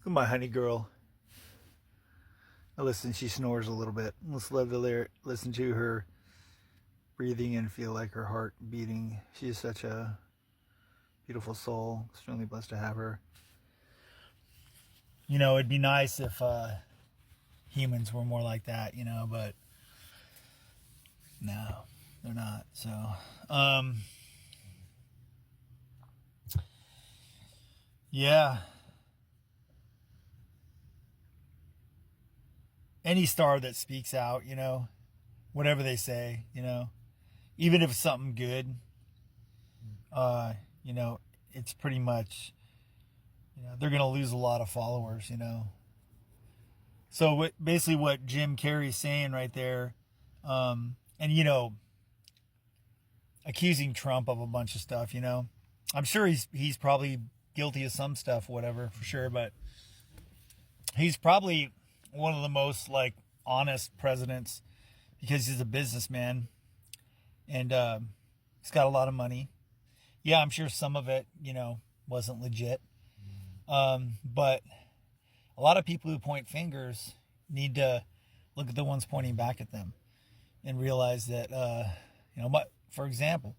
Look at my honey girl. Now listen, she snores a little bit. Let's listen to her breathing and feel like her heart beating. She's such a beautiful soul. Extremely blessed to have her. You know, it'd be nice if humans were more like that, you know, but no, they're not. So, yeah. Any star that speaks out, you know, whatever they say, you know, even if it's something good, you know, it's pretty much, you know, they're going to lose a lot of followers, you know. So basically what Jim Carrey's saying right there, and, you know, accusing Trump of a bunch of stuff, you know, I'm sure he's probably guilty of some stuff, whatever, for sure, but he's probably one of the most like honest presidents because he's a businessman and he's got a lot of money. Yeah, I'm sure some of it, you know, wasn't legit. But a lot of people who point fingers need to look at the ones pointing back at them and realize that, you know, for example,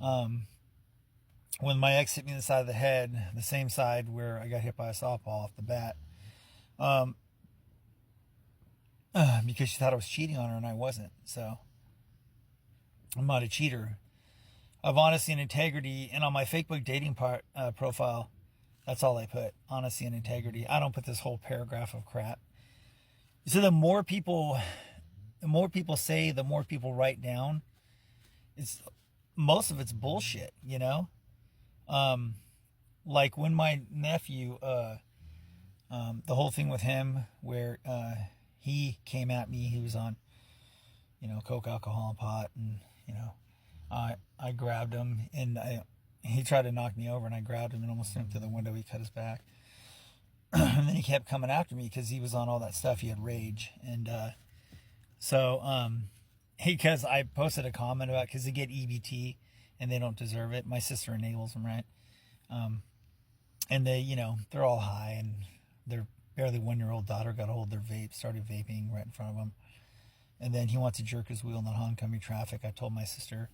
when my ex hit me in the side of the head, the same side where I got hit by a softball off the bat, because she thought I was cheating on her and I wasn't. So I'm not a cheater. I have honesty and integrity, and on my Facebook dating profile, that's all I put: honesty and integrity. I don't put this whole paragraph of crap. So the more people say, the more people write down. Most of it's bullshit, you know. Like when my nephew, the whole thing with him where he came at me, he was on, you know, coke, alcohol, and pot, and you know, I grabbed him and he tried to knock me over, and I grabbed him and almost threw him through the window. He cut his back. And then he kept coming after me because he was on all that stuff. He had rage. And because I posted a comment about, because they get EBT and they don't deserve it. My sister enables them, right? And they, you know, they're all high, and their barely 1-year-old daughter got a hold of their vape, started vaping right in front of them. And then he wants to jerk his wheel in the oncoming traffic. I told my sister,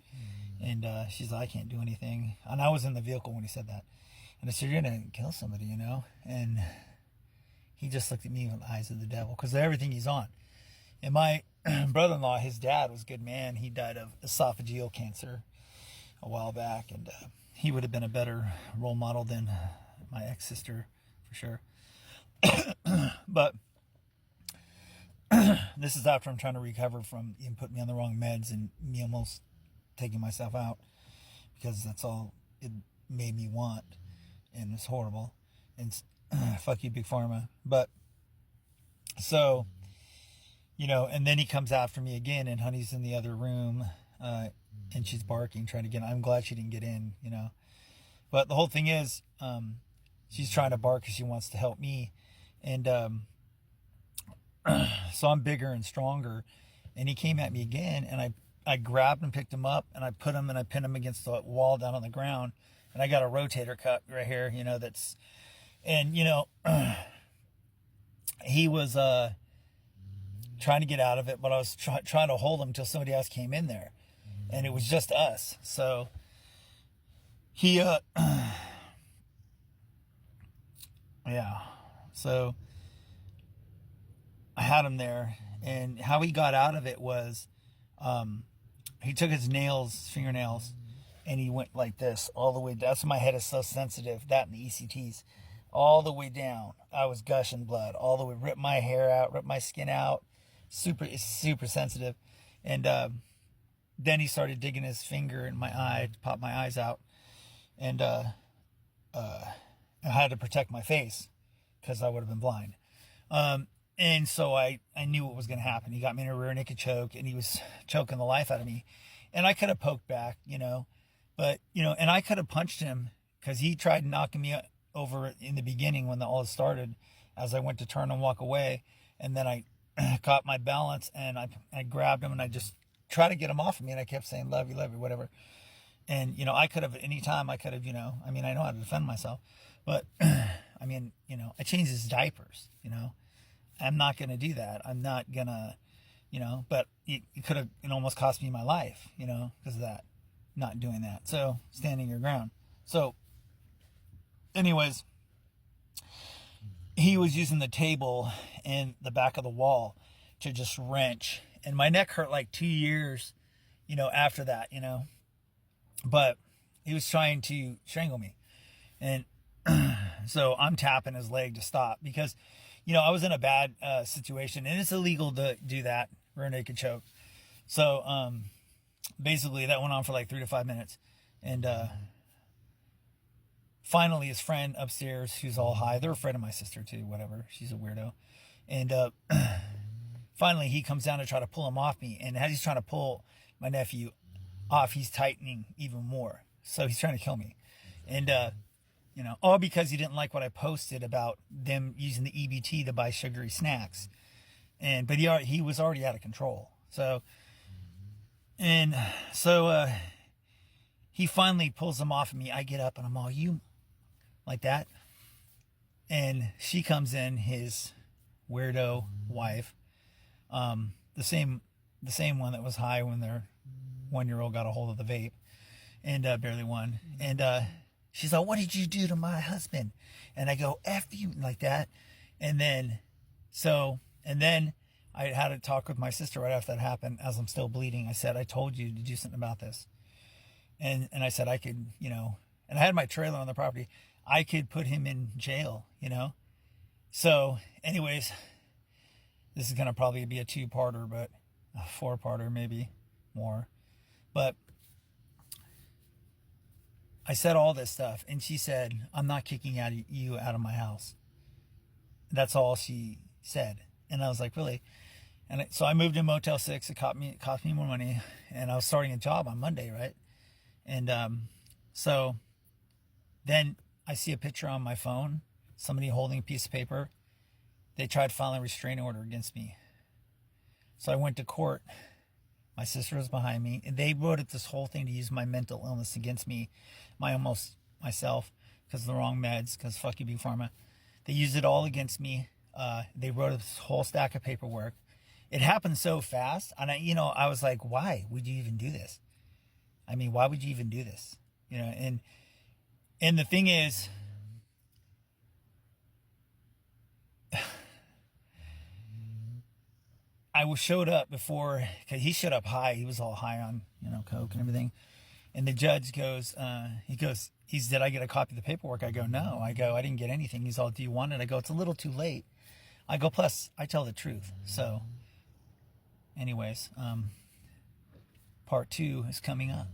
and she's like, I can't do anything. And I was in the vehicle when he said that. And I said, you're going to kill somebody, you know? And he just looked at me with the eyes of the devil because of everything he's on. And my brother-in-law, his dad was a good man. He died of esophageal cancer a while back. And he would have been a better role model than my ex-sister, for sure. But this is after I'm trying to recover from him putting me on the wrong meds and me almost taking myself out, because that's all it made me want, and it's horrible. And fuck you, Big Pharma. But so, you know, and then he comes after me again, and Honey's in the other room, and she's barking, trying to get in. I'm glad she didn't get in, you know. But the whole thing is, she's trying to bark because she wants to help me, and so I'm bigger and stronger, and he came at me again, and I grabbed him, picked him up, and I put him and I pinned him against the wall down on the ground, and I got a rotator cuff right here, you know, that's, and you know, he was trying to get out of it, but I was trying to hold him until somebody else came in there, and it was just us. So he yeah, so I had him there, and how he got out of it was, he took his fingernails, and he went like this all the way down. That's why my head is so sensitive. That and the ECTs, all the way down. I was gushing blood all the way. Ripped my hair out, ripped my skin out. It's super sensitive. And then he started digging his finger in my eye to pop my eyes out, and I had to protect my face because I would have been blind. And so I knew what was going to happen. He got me in a rear naked choke, and he was choking the life out of me. And I could have poked back, you know, but, you know, and I could have punched him because he tried knocking me over in the beginning when all started, as I went to turn and walk away. And then I caught my balance, and I grabbed him, and I just tried to get him off of me. And I kept saying, love you, whatever. And, you know, I could have, anytime I could have, you know, I mean, I know how to defend myself, but I mean, you know, I changed his diapers, you know. I'm not going to do that. I'm not going to, you know, but it could have, it almost cost me my life, you know, because of that, not doing that. So, standing your ground. So, anyways, he was using the table and the back of the wall to just wrench. And my neck hurt like 2 years, you know, after that, you know. But he was trying to strangle me. And so I'm tapping his leg to stop because, you know, I was in a bad situation, and it's illegal to do that, rear naked choke. So basically that went on for like 3 to 5 minutes. And finally his friend upstairs, who's all high, they're a friend of my sister too, whatever, she's a weirdo. And finally he comes down to try to pull him off me. And as he's trying to pull my nephew off, he's tightening even more. So he's trying to kill me. And you know, all because he didn't like what I posted about them using the EBT to buy sugary snacks. And but he was already out of control. So he finally pulls him off of me. I get up and I'm all, you, like that. And she comes in, his weirdo wife, the same one that was high when their 1-year-old got a hold of the vape, and barely won. And she's like, what did you do to my husband? And I go, F you, like that. And then I had a talk with my sister right after that happened, as I'm still bleeding. I said, I told you to do something about this. And I said I could, you know, and I had my trailer on the property. I could put him in jail, you know. So anyways, this is going to probably be a 2-parter, but a 4-parter, maybe more. But I said all this stuff, and she said, I'm not kicking you out of my house. That's all she said. And I was like, really? And so I moved to Motel 6. It cost me more money, and I was starting a job on Monday, right? And so then I see a picture on my phone, somebody holding a piece of paper. They tried filing a restraining order against me. So I went to court. My sister was behind me, and they wrote up this whole thing to use my mental illness against me, myself, because of the wrong meds, because fuck you, Big Pharma. They used it all against me. They wrote up this whole stack of paperwork. It happened so fast, and I was like, why would you even do this? I mean, why would you even do this? You know, and the thing is, I showed up before, because he showed up high. He was all high on, you know, coke and everything. And the judge goes, did I get a copy of the paperwork? I go, no. I go, I didn't get anything. He's all, do you want it? I go, it's a little too late. I go, plus, I tell the truth. So, anyways, part 2 is coming up.